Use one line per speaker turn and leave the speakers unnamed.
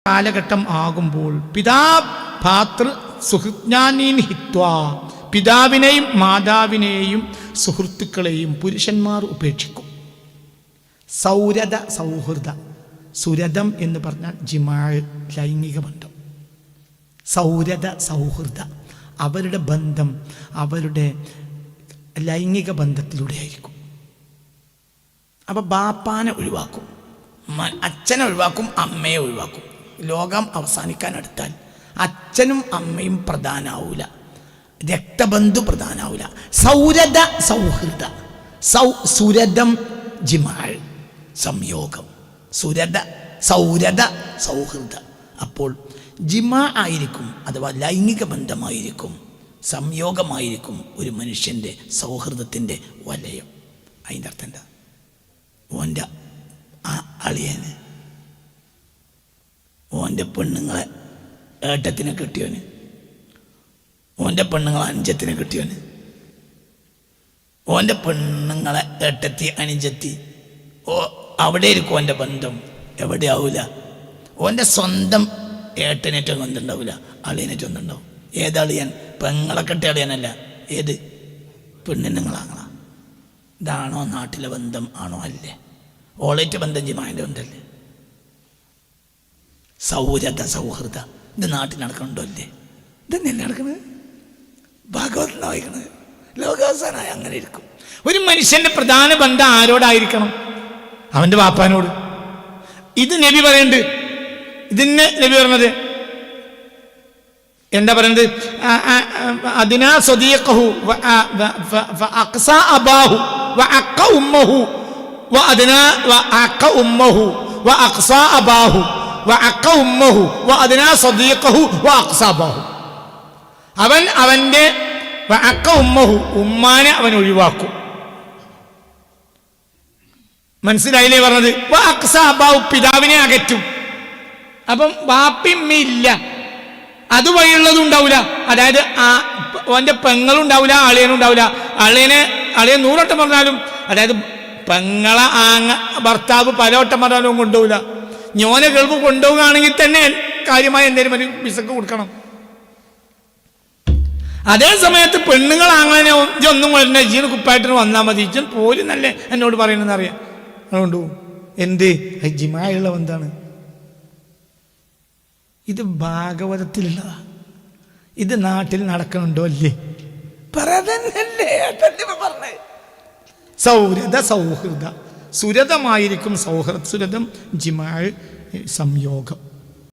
കാലഘട്ടം ആകുമ്പോൾ പിതാഭാതൃ സുഹൃജ്ഞാനീൻ ഹിത്വാ, പിതാവിനെയും മാതാവിനെയും സുഹൃത്തുക്കളെയും പുരുഷന്മാർ ഉപേക്ഷിക്കും. സൗരത സൗഹൃദ, സുരതം എന്ന് പറഞ്ഞാൽ ജിമാഴ്, ലൈംഗിക ബന്ധം. സൗരത സൗഹൃദ, അവരുടെ ബന്ധം അവരുടെ ലൈംഗിക ബന്ധത്തിലൂടെ ആയിരിക്കും. അപ്പം ബാപ്പാനെ ഒഴിവാക്കും, അച്ഛനെ ഒഴിവാക്കും, അമ്മയെ ഒഴിവാക്കും. ലോകം അവസാനിക്കാൻ അടുത്താൽ അച്ഛനും അമ്മയും പ്രധാനാവൂല, രക്തബന്ധു പ്രധാനാവൂല. സൗരത സൗഹൃദ, സുരതം ജിമാഴ്, സംയോഗം. സുരത സൗരത സൗഹൃദ. അപ്പോൾ ജിമാ ആയിരിക്കും, അഥവാ ലൈംഗിക ബന്ധമായിരിക്കും, സംയോഗമായിരിക്കും ഒരു മനുഷ്യൻ്റെ സൗഹൃദത്തിൻ്റെ വലയം. അതിൻ്റെ അർത്ഥം എന്താ? ഓൻ്റെ അളിയന്, ഓൻ്റെ പെണ്ണുങ്ങളെ ഏട്ടത്തിനെ കിട്ടിയവന്, ഓൻ്റെ പെണ്ണുങ്ങളെ അനുജത്തിനെ കിട്ടിയവന്, ഓൻ്റെ പെണ്ണുങ്ങളെ ഏട്ടത്തി അനുജത്തി, അവിടെ ഇരിക്കും ഓൻ്റെ ബന്ധം. എവിടെ ആവില്ല. ഓൻ്റെ സ്വന്തം ഏട്ടനേറ്റവും ബന്ധമുണ്ടാവില്ല, അളിയനേറ്റവും ബന്ധമുണ്ടാവും. ഏതളിയൻ? പെങ്ങളെ കെട്ടിയ അളിയനല്ല. ഏത്? പെണ്ണുങ്ങളാങ്ങള. ഇതാണോ നാട്ടിലെ ബന്ധം? ആണോ? അല്ലേ. ഓളേറ്റ് ബന്ധം ജിമാൻ്റെ ബന്ധമല്ലേ. സൗരത സൗഹൃദ, ഇത് നാട്ടിൽ നടക്കണുണ്ടോ? അല്ലേ. ഇതന്നെയല്ലേ നടക്കണത്? ഭാഗവതം വായിക്കണത്. ലോകാവസാനായ അങ്ങനെ ഇരിക്കും. ഒരു മനുഷ്യന്റെ പ്രധാന ബന്ധം ആരോടായിരിക്കണം? അവൻ്റെ വാപ്പാനോട്. ഇത് നബി പറയുന്നുണ്ട്. ഇതിന് നബി പറഞ്ഞത് എന്താ പറയുന്നത്? അതിനാ സ്വദീഖഹു വഅഖ്സാ അബാഹു വഅഖ ഉമ്മഹു വഅദ്നാ വഅഖ ഉമ്മഹു വഅഖ്സാ അബാഹു വഅഖ ഉമ്മഹു വഅദ്നാ സ്വദീഖഹു വഅഖ്സാ അബാഹു. അവൻ അവൻ്റെ വഅഖ ഉമ്മഹു, ഉമ്മാനെ അവൻ ഒഴിവാക്കും. മനസ്സിലായില്ലേ പറഞ്ഞത്? വഅഖ്സാ അബാഹു, പിതാവിനെ അകറ്റും. അപ്പം വാപ്പിമ്മയില്ല, അതുവഴിയുള്ളതും ഉണ്ടാവില്ല. അതായത് അവൻ്റെ പെങ്ങളുണ്ടാവില്ല, അളിയനുണ്ടാവില്ല. അളിയൻ 100 വട്ടം പറഞ്ഞാലും, അതായത് പെങ്ങളെ ഭർത്താവ് പലവട്ടം പറഞ്ഞാലും കൊണ്ടുപോകില്ല. ഞോനെ ഗൾഫ് കൊണ്ടുപോവുകയാണെങ്കിൽ തന്നെ കാര്യമായ എന്തെങ്കിലും ഒരു വിസക്ക് കൊടുക്കണം. അതേ സമയത്ത് പെണ്ണുങ്ങൾ അങ്ങനെ ഒന്നും കൊല്ലണ്ട, ഇജ്ജിന് കുപ്പായിട്ടിന് വന്നാൽ മതി, ഇജ്ജൻ പോലും നല്ല എന്നോട് പറയണമെന്ന് അറിയാം, അതുകൊണ്ടുപോകും. എന്ത് ജിമായുള്ള എന്താണ് ഇത്? ഭാഗവതത്തിലുള്ളതാ. ഇത് നാട്ടിൽ നടക്കണുണ്ടോ? അല്ലേ. പറഞ്ഞല്ലേ പറഞ്ഞേ. സൗരത സൗഹൃദ, സുരതമായിരിക്കും സൗഹൃദ. സുരതം ജിമാഴ്, സംയോഗം.